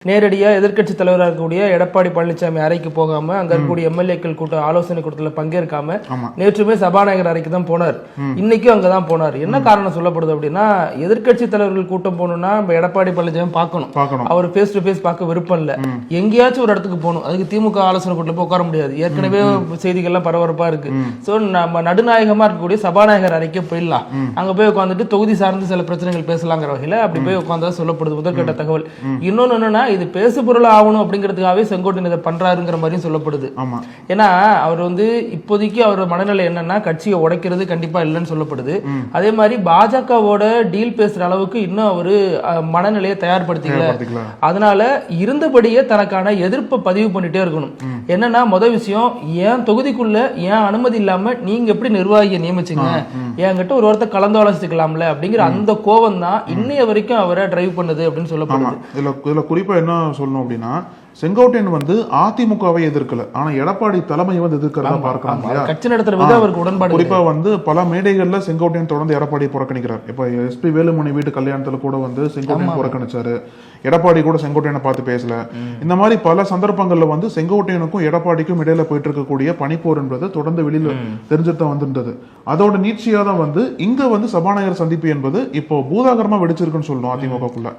நேரடியா எதிர்க்கட்சி தலைவராக இருக்கக்கூடிய எடப்பாடி பழனிசாமி அறைக்கு போகாம அங்க இருக்கக்கூடிய எம்எல்ஏக்கள் கூட்டம் ஆலோசனை கூட்டத்தில் பங்கேற்காம நேற்றுமே சபாநாயகர் அறைக்கு தான் போனார். இன்னைக்கும் அங்கதான் போனார். என்ன காரணம் சொல்லப்படுது அப்படின்னா, எதிர்க்கட்சி தலைவர்கள் கூட்டம் போகணும்னா நம்ம எடப்பாடி பழனிசாமி பார்க்கணும். அவர் பேஸ் டு பேஸ் பார்க்க விருப்பம் இல்ல. எங்கேயாச்சும் ஒரு இடத்துக்கு போகணும். அதுக்கு திமுக ஆலோசனை கூட்டத்தில் போய் உட்கார முடியாது. ஏற்கனவே செய்திகள்லாம் பரபரப்பா இருக்கு. சோ நம்ம நடுநாயகமா இருக்கக்கூடிய சபாநாயகர் அறைக்கே போயிடலாம். அங்க போய் உட்காந்துட்டு தொகுதி சார்ந்து சில பிரச்சனைகள் பேசலாங்கிற வகையில அப்படி போய் உட்கார்ந்தா சொல்லப்படுது முதற்கட்ட தகவல். இன்னொன்னு என்னன்னா, இது பேசு பொருள் ஆகணும் அப்படிங்கிறதுக்காகவே செங்கோட்டையன் இதை பண்றாருங்கிற மாதிரியும் சொல்லப்படுது. ஏன்னா அவர் இப்போதைக்கு அவர் மனநிலை என்னன்னா, கட்சியை உடைக்கிறது கண்டிப்பா இல்லைன்னு சொல்லப்படுது. அதே மாதிரி பாஜகவோட டீல் பேசுற அளவுக்கு இன்னும் அவரு மனநிலையை தயார்படுத்திக்கல. அதனால இருந்தபடியே தனக்கான எதிர்ப்பை பதிவு பண்ணிட்டே இருக்கணும். என்னன்னா, முதல் விஷயம், ஏன் தொகுதிக்குள்ள ஏன் அனுமதி இல்லாம நீங்க எப்படி நிர்வாகியை நியமிச்சீங்க, என்கிட்ட ஒரு வார்த்தை கலந்து ஆலோசிக்கலாம்ல அப்படிங்கிற அந்த கோபம் தான் இன்னைய வரைக்கும் அவரை டிரைவ் பண்ணுது அப்படின்னு சொல்லப்படுது. இதுல குறிப்பா என்ன சொல்லணும் அப்படின்னா, செங்கோட்டையன் அதிமுகவை எதிர்க்கல, ஆனா எடப்பாடி தலைமையை எதிர்க்கிறதா பார்க்கலாம். கட்சி நடத்துறது அவருக்கு உடன்பாடு. குறிப்பா பல மேடைகள்ல செங்கோட்டையன் தொடர்ந்து எடப்பாடியை புறக்கணிக்கிறார். இப்ப எஸ்பி வேலுமணி வீட்டு கல்யாணத்துல கூட செங்கோட்டையன் புறக்கணிச்சாரு. எடப்பாடி கூட செங்கோட்டையனை பார்த்து பேசல. இந்த மாதிரி பல சந்தர்ப்பங்கள்ல செங்கோட்டையனுக்கும் எடப்பாடிக்கும் இடையில போயிட்டு இருக்கக்கூடிய பனிப்போர் என்பது தொடர்ந்து வெளியில தெரிஞ்சுட்டு வந்திருந்தது. அதோட நீட்சியா தான் இங்க சபாநாயகர் சந்திப்பு என்பது இப்போ பூதாகரமா வெடிச்சிருக்குன்னு சொல்லணும் அதிமுகக்குள்ள.